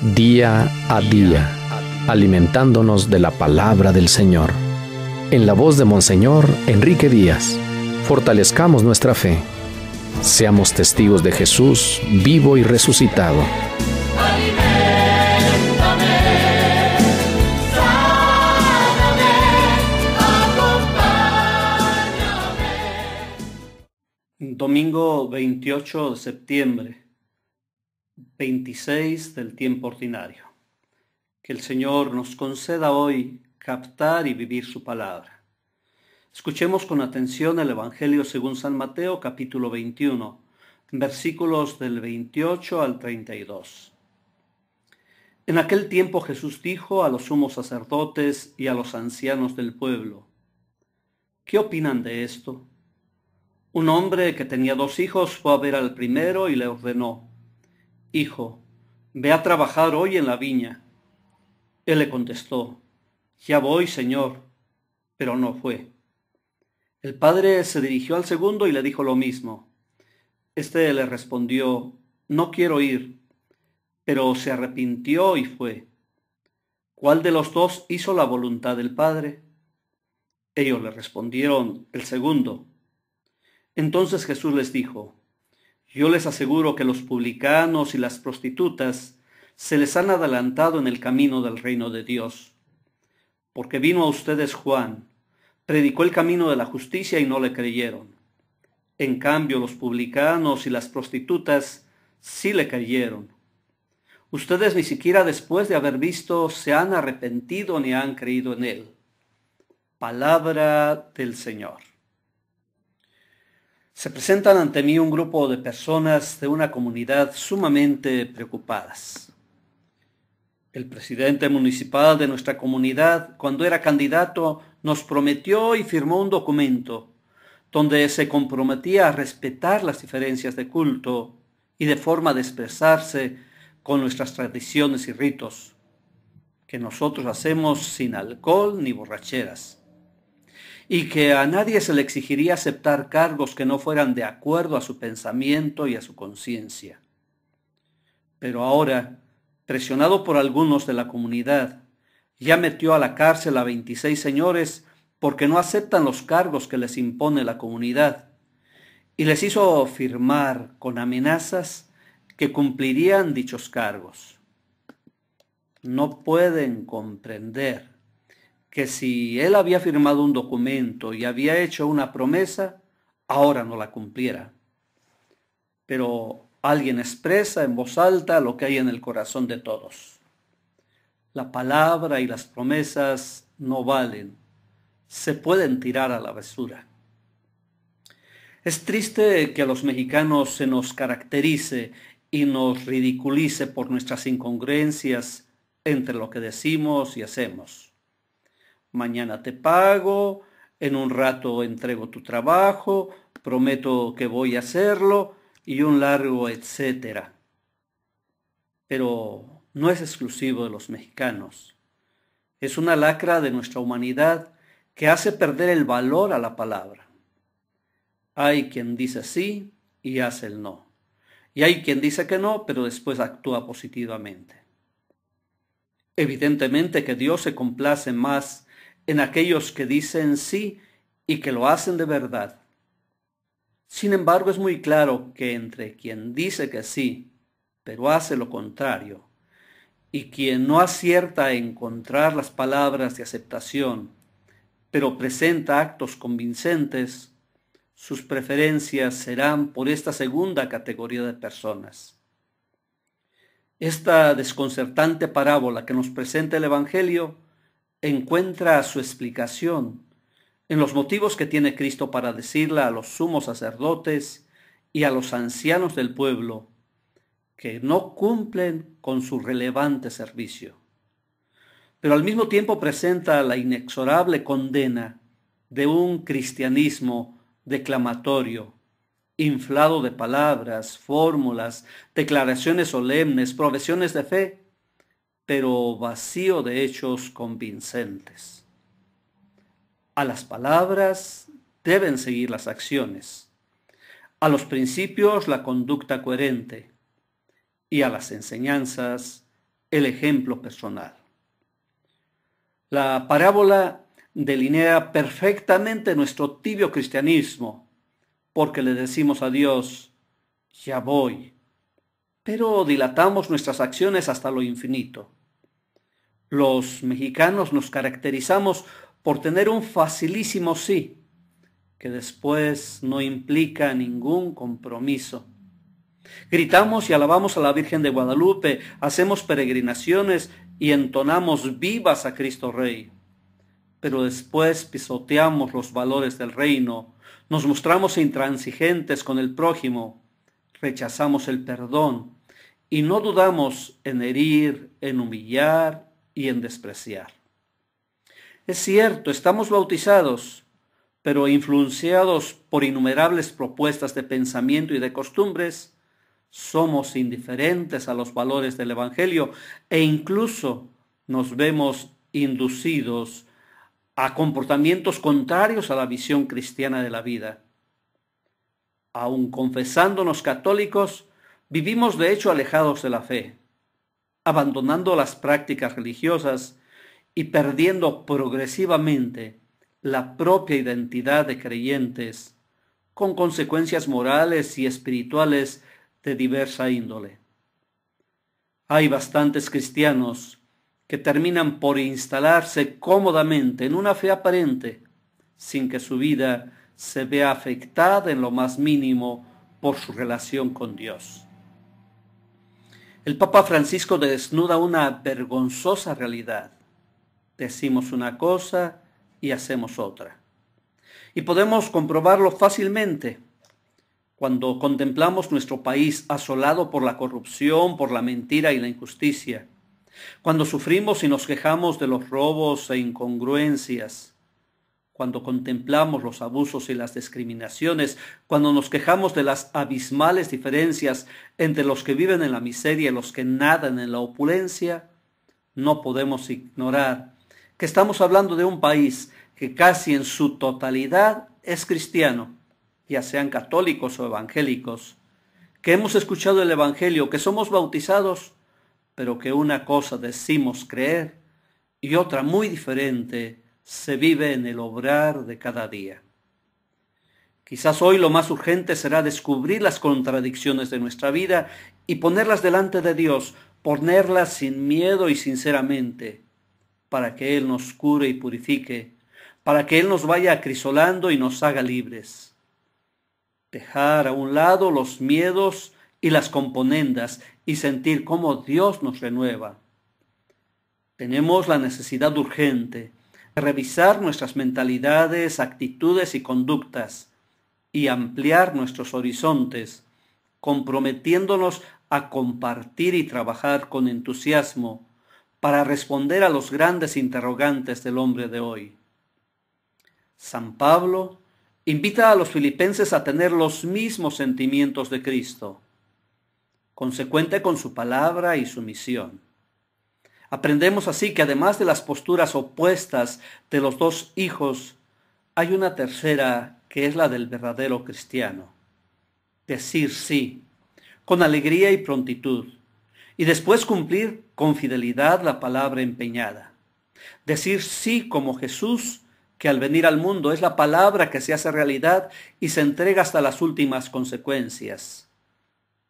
día a día, alimentándonos de la palabra del Señor. En la voz de Monseñor Enrique Díaz, fortalezcamos nuestra fe. Seamos testigos de Jesús vivo y resucitado. Domingo 28 de septiembre, 26 del tiempo ordinario. Que el Señor nos conceda hoy captar y vivir su palabra. Escuchemos con atención el Evangelio según San Mateo, capítulo 21, versículos del 28 al 32. En aquel tiempo Jesús dijo a los sumos sacerdotes y a los ancianos del pueblo: ¿Qué opinan de esto? Un hombre que tenía 2 hijos fue a ver al primero y le ordenó: Hijo, ve a trabajar hoy en la viña. Él le contestó: Ya voy, Señor, pero no fue. El padre se dirigió al segundo y le dijo lo mismo. Este le respondió: No quiero ir, pero se arrepintió y fue. ¿Cuál de los 2 hizo la voluntad del padre? Ellos le respondieron: El segundo. Entonces Jesús les dijo: Yo les aseguro que los publicanos y las prostitutas se les han adelantado en el camino del reino de Dios. Porque vino a ustedes Juan, predicó el camino de la justicia y no le creyeron. En cambio, los publicanos y las prostitutas sí le creyeron. Ustedes ni siquiera después de haber visto se han arrepentido ni han creído en él. Palabra del Señor. Se presentan ante mí un grupo de personas de una comunidad sumamente preocupadas. El presidente municipal de nuestra comunidad, cuando era candidato, nos prometió y firmó un documento donde se comprometía a respetar las diferencias de culto y de forma de expresarse con nuestras tradiciones y ritos, que nosotros hacemos sin alcohol ni borracheras, y que a nadie se le exigiría aceptar cargos que no fueran de acuerdo a su pensamiento y a su conciencia. Pero ahora, presionado por algunos de la comunidad, ya metió a la cárcel a 26 señores porque no aceptan los cargos que les impone la comunidad, y les hizo firmar con amenazas que cumplirían dichos cargos. No pueden comprender que si él había firmado un documento y había hecho una promesa, ahora no la cumpliera. Pero alguien expresa en voz alta lo que hay en el corazón de todos. La palabra y las promesas no valen, se pueden tirar a la basura. Es triste que a los mexicanos se nos caracterice y nos ridiculice por nuestras incongruencias entre lo que decimos y hacemos. Mañana te pago, en un rato entrego tu trabajo, prometo que voy a hacerlo, y un largo etcétera. Pero no es exclusivo de los mexicanos. Es una lacra de nuestra humanidad que hace perder el valor a la palabra. Hay quien dice sí y hace el no. Y hay quien dice que no, pero después actúa positivamente. Evidentemente que Dios se complace más en aquellos que dicen sí y que lo hacen de verdad. Sin embargo, es muy claro que entre quien dice que sí, pero hace lo contrario, y quien no acierta a encontrar las palabras de aceptación, pero presenta actos convincentes, sus preferencias serán por esta segunda categoría de personas. Esta desconcertante parábola que nos presenta el Evangelio encuentra su explicación en los motivos que tiene Cristo para decirle a los sumos sacerdotes y a los ancianos del pueblo que no cumplen con su relevante servicio. Pero al mismo tiempo presenta la inexorable condena de un cristianismo declamatorio, inflado de palabras, fórmulas, declaraciones solemnes, profesiones de fe, pero vacío de hechos convincentes. A las palabras deben seguir las acciones, a los principios la conducta coherente y a las enseñanzas el ejemplo personal. La parábola delinea perfectamente nuestro tibio cristianismo, porque le decimos a Dios, ya voy, pero dilatamos nuestras acciones hasta lo infinito. Los mexicanos nos caracterizamos por tener un facilísimo sí, que después no implica ningún compromiso. Gritamos y alabamos a la Virgen de Guadalupe, hacemos peregrinaciones y entonamos vivas a Cristo Rey. Pero después pisoteamos los valores del reino, nos mostramos intransigentes con el prójimo, rechazamos el perdón y no dudamos en herir, en humillar y en despreciar. Es cierto, estamos bautizados, pero influenciados por innumerables propuestas de pensamiento y de costumbres, somos indiferentes a los valores del Evangelio e incluso nos vemos inducidos a comportamientos contrarios a la visión cristiana de la vida. Aun confesándonos católicos, vivimos de hecho alejados de la fe, abandonando las prácticas religiosas y perdiendo progresivamente la propia identidad de creyentes, con consecuencias morales y espirituales de diversa índole. Hay bastantes cristianos que terminan por instalarse cómodamente en una fe aparente, sin que su vida se vea afectada en lo más mínimo por su relación con Dios. El Papa Francisco desnuda una vergonzosa realidad. Decimos una cosa y hacemos otra. Y podemos comprobarlo fácilmente cuando contemplamos nuestro país asolado por la corrupción, por la mentira y la injusticia, cuando sufrimos y nos quejamos de los robos e incongruencias, cuando contemplamos los abusos y las discriminaciones, cuando nos quejamos de las abismales diferencias entre los que viven en la miseria y los que nadan en la opulencia, no podemos ignorar que estamos hablando de un país que casi en su totalidad es cristiano, ya sean católicos o evangélicos, que hemos escuchado el Evangelio, que somos bautizados, pero que una cosa decimos creer y otra muy diferente se vive en el obrar de cada día. Quizás hoy lo más urgente será descubrir las contradicciones de nuestra vida y ponerlas delante de Dios, ponerlas sin miedo y sinceramente, para que Él nos cure y purifique, para que Él nos vaya acrisolando y nos haga libres. Dejar a un lado los miedos y las componendas y sentir cómo Dios nos renueva. Tenemos la necesidad urgente de revisar nuestras mentalidades, actitudes y conductas y ampliar nuestros horizontes, comprometiéndonos a compartir y trabajar con entusiasmo para responder a los grandes interrogantes del hombre de hoy. San Pablo invita a los filipenses a tener los mismos sentimientos de Cristo, consecuente con su palabra y su misión. Aprendemos así que además de las posturas opuestas de los dos hijos, hay una tercera que es la del verdadero cristiano. Decir sí, con alegría y prontitud, y después cumplir con fidelidad la palabra empeñada. Decir sí como Jesús, que al venir al mundo es la palabra que se hace realidad y se entrega hasta las últimas consecuencias.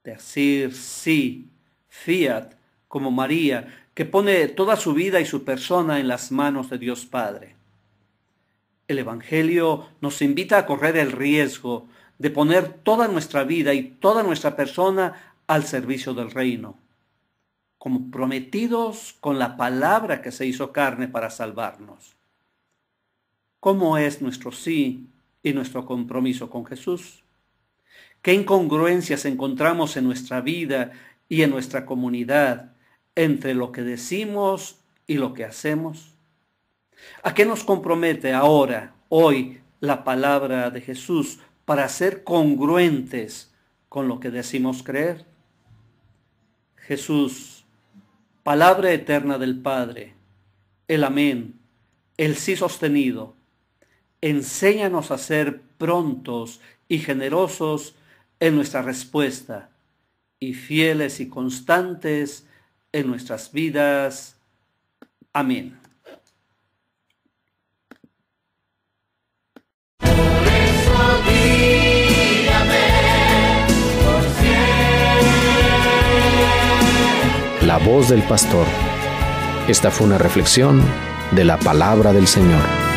Decir sí, fiat, como María, que pone toda su vida y su persona en las manos de Dios Padre. El Evangelio nos invita a correr el riesgo de poner toda nuestra vida y toda nuestra persona al servicio del reino, comprometidos con la palabra que se hizo carne para salvarnos. ¿Cómo es nuestro sí y nuestro compromiso con Jesús? ¿Qué incongruencias encontramos en nuestra vida y en nuestra comunidad entre lo que decimos y lo que hacemos? ¿A qué nos compromete ahora, hoy, la palabra de Jesús para ser congruentes con lo que decimos creer? Jesús, palabra eterna del Padre, el amén, el sí sostenido, enséñanos a ser prontos y generosos en nuestra respuesta y fieles y constantes en nuestras vidas. Amén. La voz del pastor. Esta fue una reflexión de la palabra del Señor.